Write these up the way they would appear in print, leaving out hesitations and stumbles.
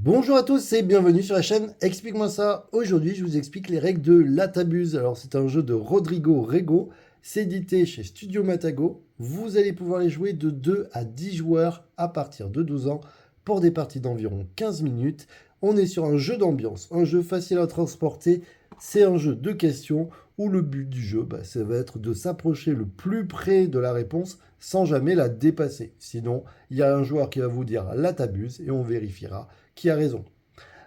Bonjour à tous et bienvenue sur la chaîne Explique-moi ça. Aujourd'hui, je vous explique les règles de La T'Abuse. Alors, c'est un jeu de Rodrigo Rego. C'est édité chez Studio Matago. Vous allez pouvoir les jouer de 2 à 10 joueurs à partir de 12 ans pour des parties d'environ 15 minutes. On est sur un jeu d'ambiance, un jeu facile à transporter. C'est un jeu de questions où le but du jeu, ça va être de s'approcher le plus près de la réponse sans jamais la dépasser. Sinon, il y a un joueur qui va vous dire La T'Abuse et on vérifiera qui a raison.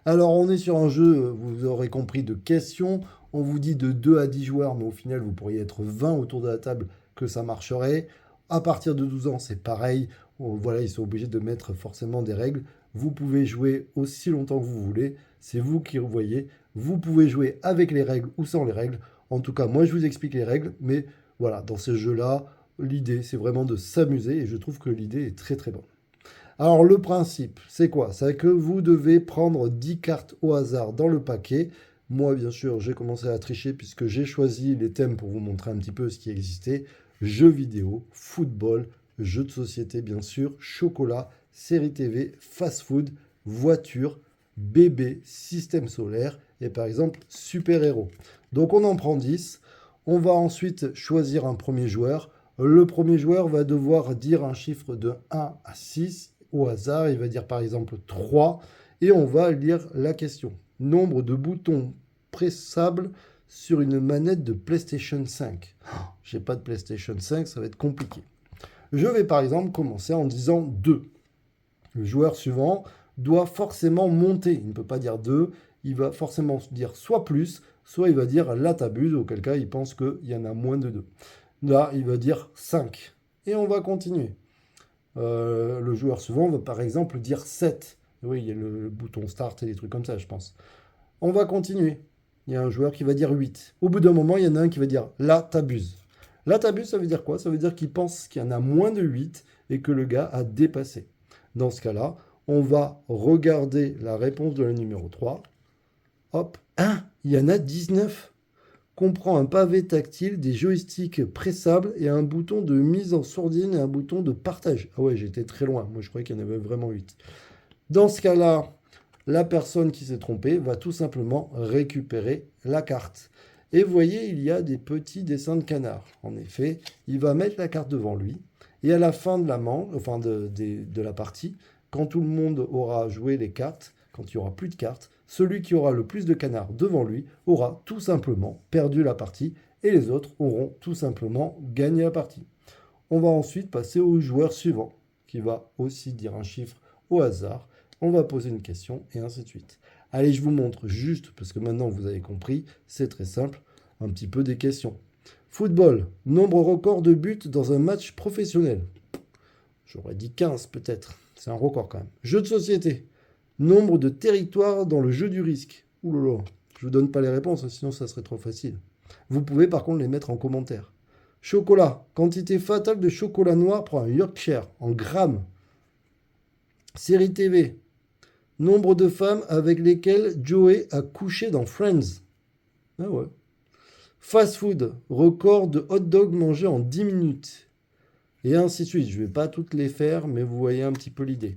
Alors, on est sur un jeu, vous aurez compris, de questions. On vous dit de 2 à 10 joueurs, mais au final, vous pourriez être 20 autour de la table que ça marcherait. À partir de 12 ans, c'est pareil. Voilà, ils sont obligés de mettre forcément des règles. Vous pouvez jouer aussi longtemps que vous voulez. C'est vous qui voyez. Vous pouvez jouer avec les règles ou sans les règles. En tout cas, moi, je vous explique les règles. Mais voilà, dans ce jeu-là, l'idée, c'est vraiment de s'amuser. Et je trouve que l'idée est très très bonne. Alors le principe, c'est quoi? C'est que vous devez prendre 10 cartes au hasard dans le paquet. Moi, bien sûr, j'ai commencé à tricher puisque j'ai choisi les thèmes pour vous montrer un petit peu ce qui existait. Jeux vidéo, football, jeux de société, bien sûr, chocolat, séries TV, fast-food, voiture, bébé, système solaire et par exemple super-héros. Donc on en prend 10. On va ensuite choisir un premier joueur. Le premier joueur va devoir dire un chiffre de 1 à 6 au hasard. Il va dire par exemple 3 et on va lire la question. Nombre de boutons pressables sur une manette de PlayStation 5. J'ai pas de PlayStation 5, ça va être compliqué. Je vais par exemple commencer en disant 2. Le joueur suivant doit forcément monter. Il ne peut pas dire 2, il va forcément dire soit plus, soit il va dire là t'abuses, auquel cas il pense qu'il y en a moins de 2. Là, il va dire 5. Et on va continuer. Le joueur suivant va par exemple dire 7. Oui, il y a le bouton start et des trucs comme ça, je pense. On va continuer. Il y a un joueur qui va dire 8. Au bout d'un moment, il y en a un qui va dire là, t'abuses. Là, t'abuses, ça veut dire quoi? Ça veut dire qu'il pense qu'il y en a moins de 8 et que le gars a dépassé. Dans ce cas-là, on va regarder la réponse de la numéro 3. Hop, il y en a 19. Comprend un pavé tactile, des joysticks pressables et un bouton de mise en sourdine et un bouton de partage. Ah ouais, j'étais très loin. Moi, je croyais qu'il y en avait vraiment 8. Dans ce cas-là, la personne qui s'est trompée va tout simplement récupérer la carte. Et vous voyez, il y a des petits dessins de canard. En effet, il va mettre la carte devant lui. Et à la fin de la manche, enfin de la partie, quand tout le monde aura joué les cartes, quand il n'y aura plus de cartes, celui qui aura le plus de canards devant lui aura tout simplement perdu la partie et les autres auront tout simplement gagné la partie. On va ensuite passer au joueur suivant qui va aussi dire un chiffre au hasard. On va poser une question et ainsi de suite. Allez, je vous montre juste, parce que maintenant vous avez compris, c'est très simple, un petit peu des questions. Football, nombre record de buts dans un match professionnel. J'aurais dit 15 peut-être, c'est un record quand même. Jeu de société, nombre de territoires dans le jeu du risque. Ouh là là, je vous donne pas les réponses, sinon ça serait trop facile. Vous pouvez par contre les mettre en commentaire. Chocolat, quantité fatale de chocolat noir pour un Yorkshire, en grammes. Série TV, nombre de femmes avec lesquelles Joey a couché dans Friends. Ah ouais. Fast food, record de hot dog mangé en 10 minutes. Et ainsi de suite. Je ne vais pas toutes les faire, mais vous voyez un petit peu l'idée.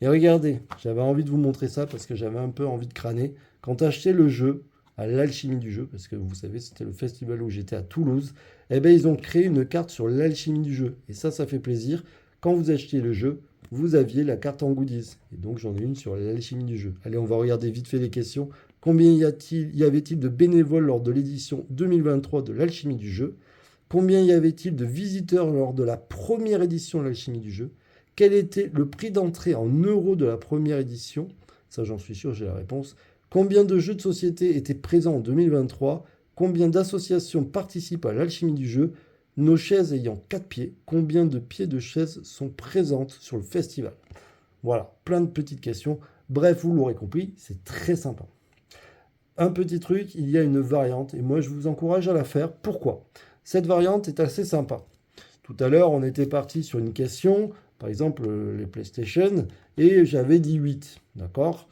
Et regardez, j'avais envie de vous montrer ça parce que j'avais un peu envie de crâner. Quand acheté le jeu, à l'alchimie du jeu, parce que vous savez, c'était le festival où j'étais à Toulouse, eh ben, ils ont créé une carte sur l'alchimie du jeu. Et ça fait plaisir. Quand vous achetiez le jeu, vous aviez la carte en goodies. Et donc j'en ai une sur l'alchimie du jeu. Allez, on va regarder vite fait les questions. Combien y avait-il de bénévoles lors de l'édition 2023 de l'alchimie du jeu? Combien y avait-il de visiteurs lors de la première édition de l'alchimie du jeu? Quel était le prix d'entrée en euros de la première édition? Ça, j'en suis sûr, j'ai la réponse. Combien de jeux de société étaient présents en 2023? Combien d'associations participent à l'alchimie du jeu? Nos chaises ayant 4 pieds, combien de pieds de chaises sont présentes sur le festival? Voilà, plein de petites questions. Bref, vous l'aurez compris, c'est très sympa. Un petit truc, il y a une variante et moi je vous encourage à la faire. Pourquoi? Cette variante est assez sympa. Tout à l'heure, on était parti sur une question, par exemple les PlayStation, et j'avais dit 8, d'accord?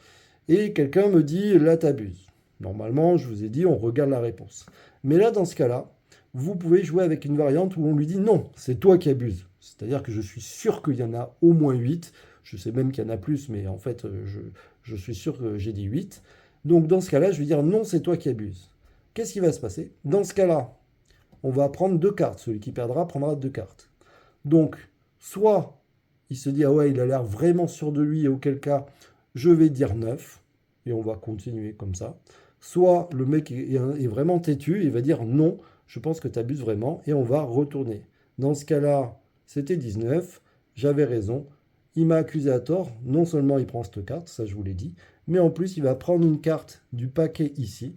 Et quelqu'un me dit, là t'abuses. Normalement, je vous ai dit, on regarde la réponse. Mais là, dans ce cas-là, vous pouvez jouer avec une variante où on lui dit, non, c'est toi qui abuses. C'est-à-dire que je suis sûr qu'il y en a au moins 8. Je sais même qu'il y en a plus, mais en fait, je suis sûr que j'ai dit 8. Donc dans ce cas-là, je vais dire non, c'est toi qui abuses. Qu'est-ce qui va se passer? Dans ce cas-là, on va prendre 2 cartes. Celui qui perdra prendra 2 cartes. Donc, soit il se dit, ah ouais, il a l'air vraiment sûr de lui, et auquel cas, je vais dire 9, et on va continuer comme ça. Soit le mec est vraiment têtu, et va dire, non, je pense que tu abuses vraiment, et on va retourner. Dans ce cas-là, c'était 19, j'avais raison, il m'a accusé à tort, non seulement il prend cette carte, ça je vous l'ai dit, mais en plus il va prendre une carte du paquet ici,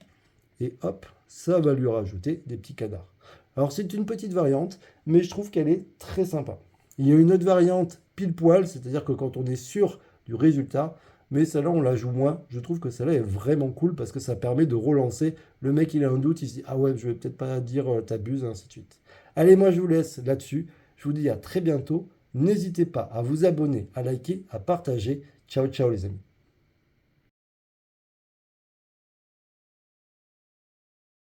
et hop, ça va lui rajouter des petits canards. Alors c'est une petite variante, mais je trouve qu'elle est très sympa. Il y a une autre variante pile poil, c'est-à-dire que quand on est sûr du résultat, mais celle-là on la joue moins. Je trouve que celle-là est vraiment cool parce que ça permet de relancer. Le mec il a un doute, il se dit ah ouais je vais peut-être pas dire t'abuses, et ainsi de suite. Allez, moi je vous laisse là-dessus. Je vous dis à très bientôt. N'hésitez pas à vous abonner, à liker, à partager. Ciao ciao les amis.